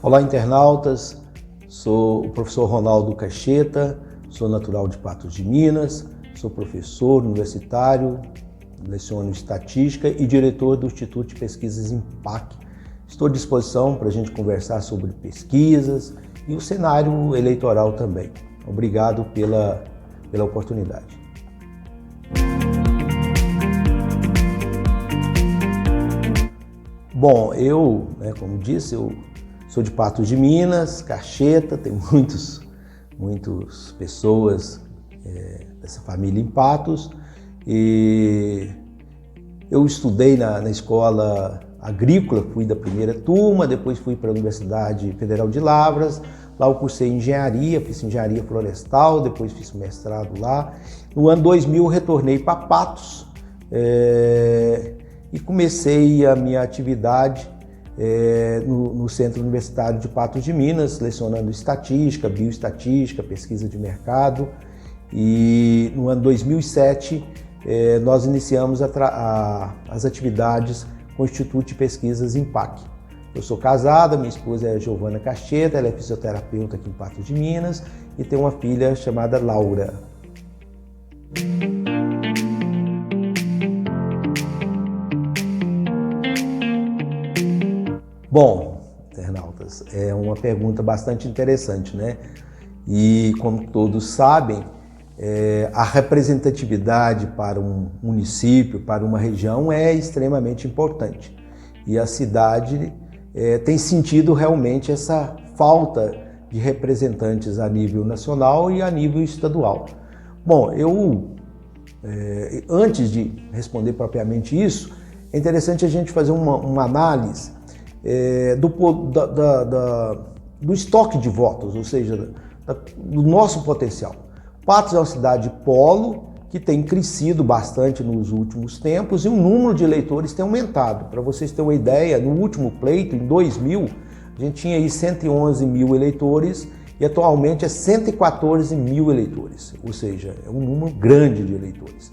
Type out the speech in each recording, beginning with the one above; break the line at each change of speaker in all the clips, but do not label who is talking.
Olá, internautas, sou o professor Ronaldo Cacheta, sou natural de Patos de Minas, sou professor universitário, leciono estatística e diretor do Instituto de Pesquisas IMPAC. Estou à disposição para a gente conversar sobre pesquisas e o cenário eleitoral também. Obrigado pela oportunidade. Bom, como disse, eu sou de Patos de Minas, Cacheta, tem muitas pessoas dessa família em Patos. E eu estudei na escola agrícola, fui da primeira turma, depois fui para a Universidade Federal de Lavras. Lá eu cursei engenharia, fiz engenharia florestal, depois fiz mestrado lá. No ano 2000 eu retornei para Patos e comecei a minha atividade no Centro Universitário de Patos de Minas, lecionando estatística, bioestatística, pesquisa de mercado. E no ano 2007 nós iniciamos as atividades com o Instituto de Pesquisas IMPAC. Eu sou casada, minha esposa é Giovana Cacheta, ela é fisioterapeuta aqui em Patos de Minas e tem uma filha chamada Laura. Bom, internautas, é uma pergunta bastante interessante, né? E como todos sabem, a representatividade para um município, para uma região é extremamente importante. E a cidade tem sentido realmente essa falta de representantes a nível nacional e a nível estadual. Bom, antes de responder propriamente isso, é interessante a gente fazer uma análise do estoque de votos, ou seja, do nosso potencial. Patos é uma cidade polo que tem crescido bastante nos últimos tempos e o número de eleitores tem aumentado. Para vocês terem uma ideia, no último pleito, em 2000, a gente tinha aí 111 mil eleitores e atualmente é 114 mil eleitores, ou seja, é um número grande de eleitores.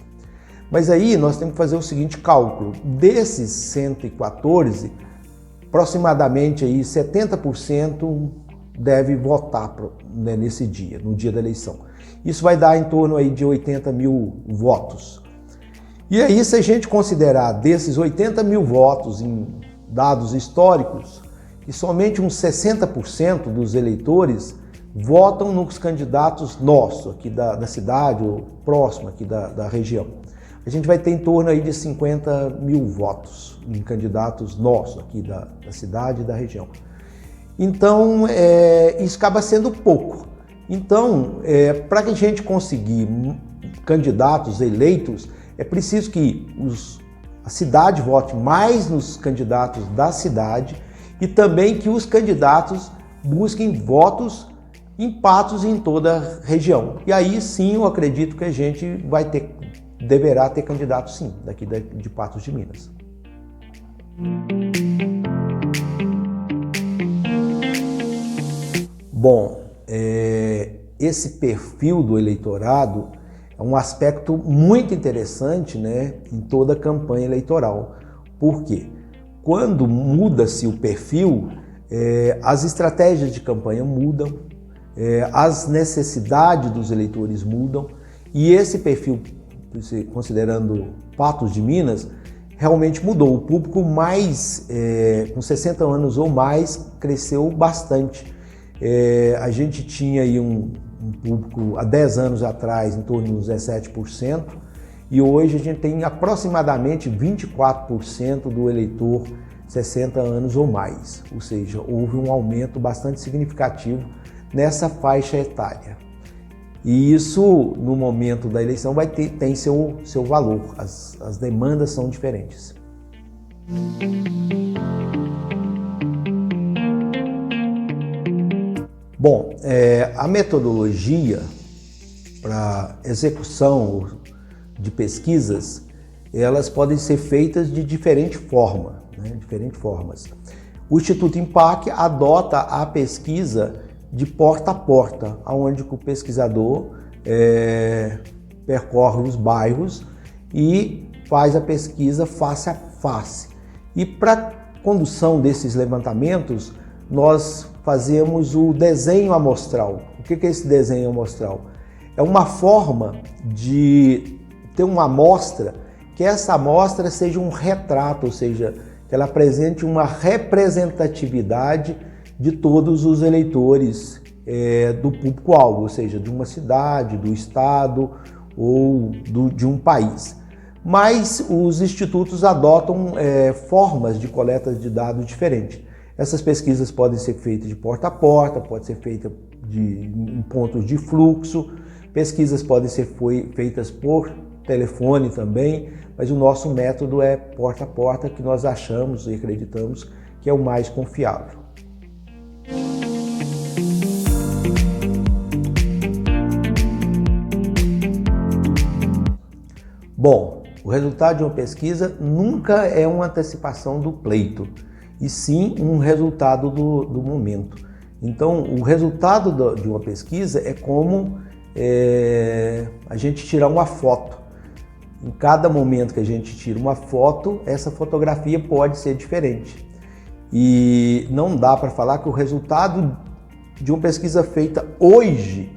Mas aí nós temos que fazer o seguinte cálculo: desses 114, aproximadamente aí 70% deve votar nesse dia, no dia da eleição. Isso vai dar em torno aí de 80 mil votos. E aí, se a gente considerar desses 80 mil votos em dados históricos, que somente uns 60% dos eleitores votam nos candidatos nossos, aqui da cidade, ou próximo aqui da região. A gente vai ter em torno aí de 50 mil votos em candidatos nossos aqui da cidade e da região. Então, isso acaba sendo pouco. Então, para que a gente conseguir candidatos eleitos, é preciso que a cidade vote mais nos candidatos da cidade e também que os candidatos busquem votos em Patos e em toda a região. E aí sim, eu acredito que a gente deverá ter candidatos sim, daqui de Patos de Minas. Bom, esse perfil do eleitorado é um aspecto muito interessante, né, em toda a campanha eleitoral. Por quê? Quando muda-se o perfil, as estratégias de campanha mudam, as necessidades dos eleitores mudam e esse perfil, considerando Patos de Minas, realmente mudou. O público com 60 anos ou mais cresceu bastante. A gente tinha aí um público há 10 anos atrás em torno de 17% e hoje a gente tem aproximadamente 24% do eleitor 60 anos ou mais, ou seja, houve um aumento bastante significativo nessa faixa etária. E isso, no momento da eleição, tem seu valor, as demandas são diferentes. Bom, a metodologia para execução de pesquisas, elas podem ser feitas de diferentes formas. O Instituto IMPAC adota a pesquisa de porta a porta, onde o pesquisador percorre os bairros e faz a pesquisa face a face. E para a condução desses levantamentos, nós fazemos o desenho amostral. O que é esse desenho amostral? É uma forma de ter uma amostra, que essa amostra seja um retrato, ou seja, que ela apresente uma representatividade de todos os eleitores do público-alvo, ou seja, de uma cidade, do estado ou de um país. Mas os institutos adotam formas de coleta de dados diferentes. Essas pesquisas podem ser feitas de porta a porta, pode ser feita em pontos de fluxo, pesquisas podem ser feitas por telefone também, mas o nosso método é porta a porta, que nós achamos e acreditamos que é o mais confiável. Bom, o resultado de uma pesquisa nunca é uma antecipação do pleito, e sim um resultado do momento. Então, o resultado de uma pesquisa é como a gente tirar uma foto. Em cada momento que a gente tira uma foto, essa fotografia pode ser diferente. E não dá para falar que o resultado de uma pesquisa feita hoje,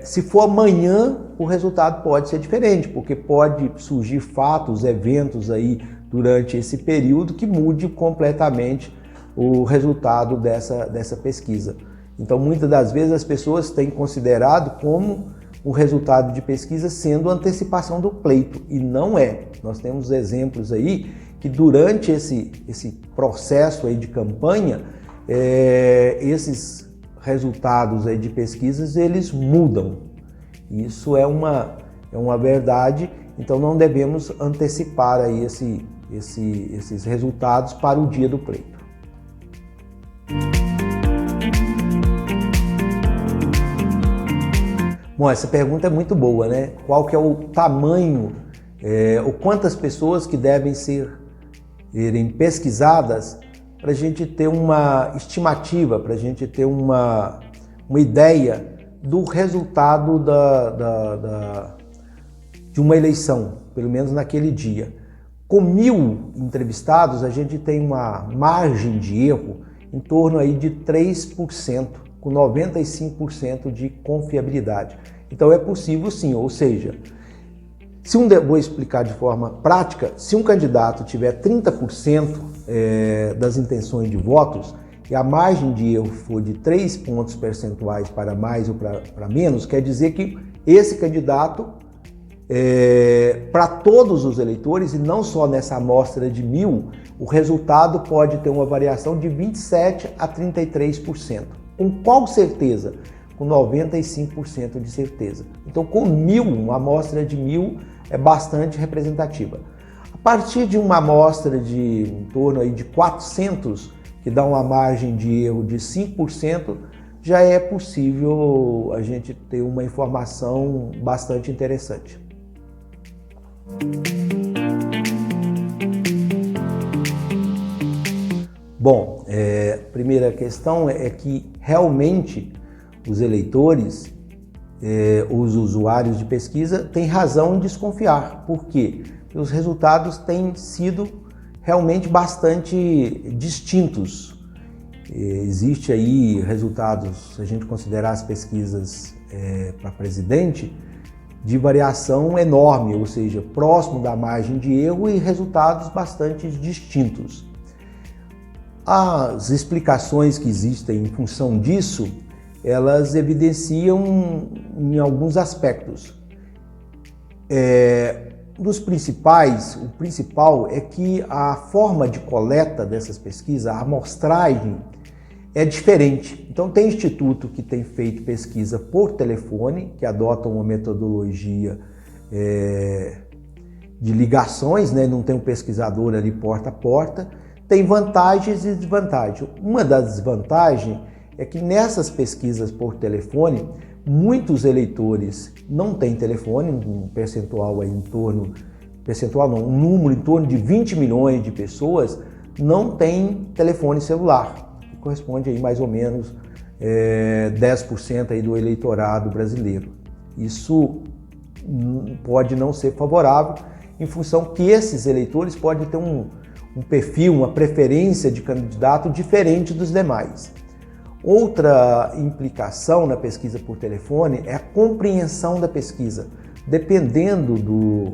se for amanhã, o resultado pode ser diferente, porque pode surgir fatos, eventos aí durante esse período que mude completamente o resultado dessa pesquisa. Então, muitas das vezes as pessoas têm considerado como o resultado de pesquisa sendo antecipação do pleito, e não é. Nós temos exemplos aí que durante esse processo aí de campanha, esses resultados aí de pesquisas, eles mudam. Isso é uma verdade, então não devemos antecipar aí esses resultados para o dia do pleito. Bom, essa pergunta é muito boa, né? Qual que é o tamanho, ou quantas pessoas que devem serem pesquisadas para a gente ter uma estimativa, para a gente ter uma ideia do resultado de uma eleição, pelo menos naquele dia. Com 1.000 entrevistados, a gente tem uma margem de erro em torno aí de 3%, com 95% de confiabilidade. Então é possível sim, ou seja, vou explicar de forma prática, se um candidato tiver 30% das intenções de votos e a margem de erro for de 3 pontos percentuais para mais ou para menos, quer dizer que esse candidato, para todos os eleitores, e não só nessa amostra de 1.000, o resultado pode ter uma variação de 27% a 33%. Com qual certeza? Com 95% de certeza. Então, com 1.000, uma amostra de 1.000 é bastante representativa. A partir de uma amostra de em torno aí de 400, que dá uma margem de erro de 5%, já é possível a gente ter uma informação bastante interessante. Bom, a primeira questão é que realmente os eleitores, os usuários de pesquisa, têm razão em desconfiar. Por quê? Porque os resultados têm sido realmente bastante distintos. Existe aí resultados, se a gente considerar as pesquisas para presidente, de variação enorme, ou seja, próximo da margem de erro e resultados bastante distintos. As explicações que existem em função disso, elas evidenciam em alguns aspectos. O principal é que a forma de coleta dessas pesquisas, a amostragem, é diferente. Então tem instituto que tem feito pesquisa por telefone, que adota uma metodologia de ligações, né? Não tem um pesquisador ali porta a porta. Tem vantagens e desvantagens. Uma das desvantagens é que nessas pesquisas por telefone, muitos eleitores não têm telefone, um percentual aí um número em torno de 20 milhões de pessoas não tem telefone celular, que corresponde aí mais ou menos 10% aí do eleitorado brasileiro. Isso pode não ser favorável, em função que esses eleitores podem ter um perfil, uma preferência de candidato diferente dos demais. Outra implicação na pesquisa por telefone é a compreensão da pesquisa. Dependendo do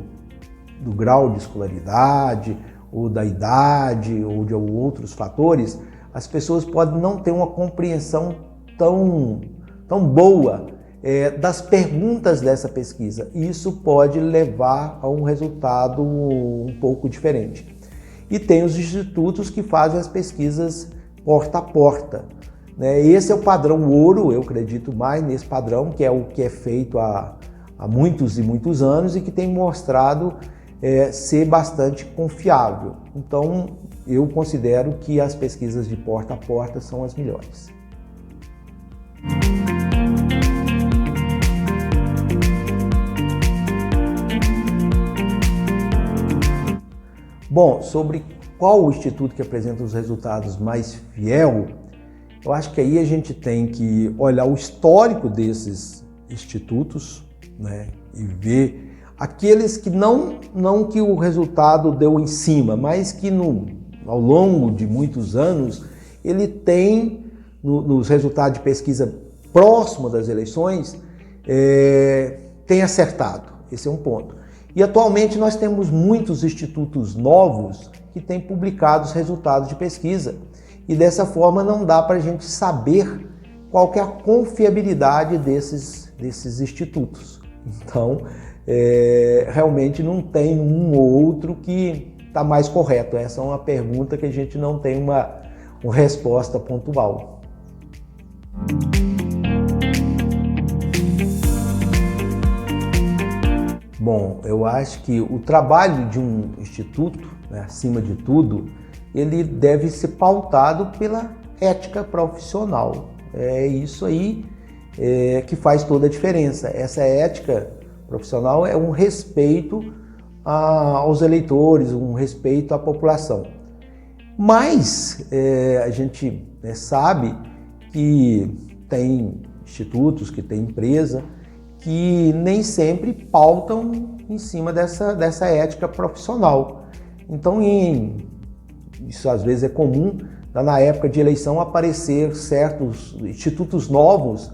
grau de escolaridade, ou da idade, ou de outros fatores, as pessoas podem não ter uma compreensão tão boa das perguntas dessa pesquisa. E isso pode levar a um resultado um pouco diferente. E tem os institutos que fazem as pesquisas porta a porta. Esse é o padrão ouro, eu acredito mais nesse padrão, que é o que é feito há muitos e muitos anos e que tem mostrado ser bastante confiável. Então, eu considero que as pesquisas de porta a porta são as melhores. Bom, sobre qual o instituto que apresenta os resultados mais fiel, eu acho que aí a gente tem que olhar o histórico desses institutos, e ver aqueles que não que o resultado deu em cima, mas que ao longo de muitos anos ele tem, nos resultados de pesquisa próximo das eleições, tem acertado. Esse é um ponto. E atualmente nós temos muitos institutos novos que têm publicado os resultados de pesquisa. E dessa forma não dá para a gente saber qual que é a confiabilidade desses institutos. Então, realmente não tem um ou outro que está mais correto. Essa é uma pergunta que a gente não tem uma resposta pontual. Bom, eu acho que o trabalho de um instituto, acima de tudo, ele deve ser pautado pela ética profissional. É isso aí que faz toda a diferença. Essa ética profissional é um respeito aos eleitores, um respeito à população. Mas a gente sabe que tem institutos, que tem empresa, que nem sempre pautam em cima dessa ética profissional. Então, isso às vezes é comum, na época de eleição, aparecer certos institutos novos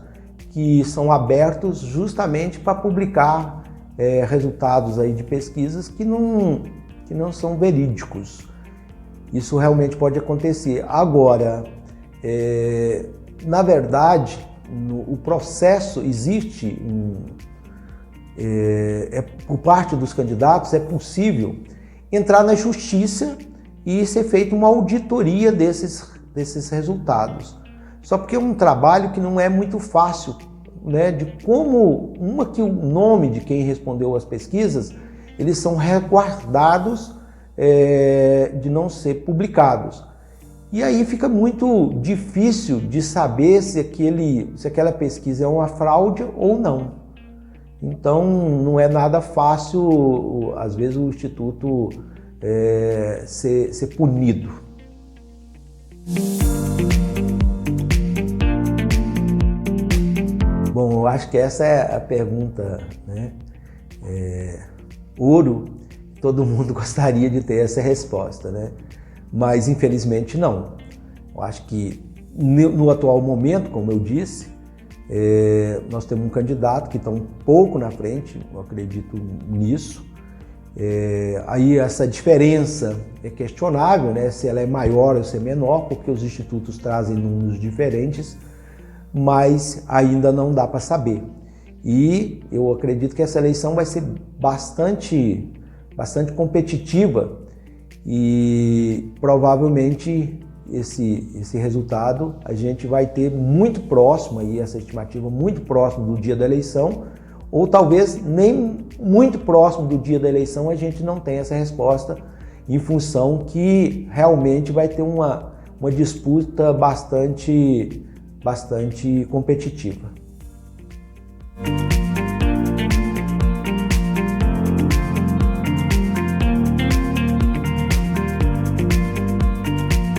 que são abertos justamente para publicar resultados aí de pesquisas que não são verídicos. Isso realmente pode acontecer. Agora, na verdade, o processo existe, por parte dos candidatos, é possível entrar na justiça e ser feita uma auditoria desses resultados. Só porque é um trabalho que não é muito fácil, de como que o nome de quem respondeu às pesquisas, eles são resguardados de não ser publicados. E aí fica muito difícil de saber se aquela pesquisa é uma fraude ou não. Então não é nada fácil, às vezes, o Instituto ser punido. Bom, eu acho que essa é a pergunta, ouro. Todo mundo gostaria de ter essa resposta, Mas infelizmente não. Eu acho que no atual momento, como eu disse, nós temos um candidato que está um pouco na frente, eu acredito nisso. Aí essa diferença é questionável, se ela é maior ou se é menor, porque os institutos trazem números diferentes, mas ainda não dá para saber. E eu acredito que essa eleição vai ser bastante competitiva e provavelmente esse resultado a gente vai ter muito próximo, aí, essa estimativa muito próximo do dia da eleição, ou talvez nem muito próximo do dia da eleição a gente não tenha essa resposta, em função que realmente vai ter uma disputa bastante competitiva.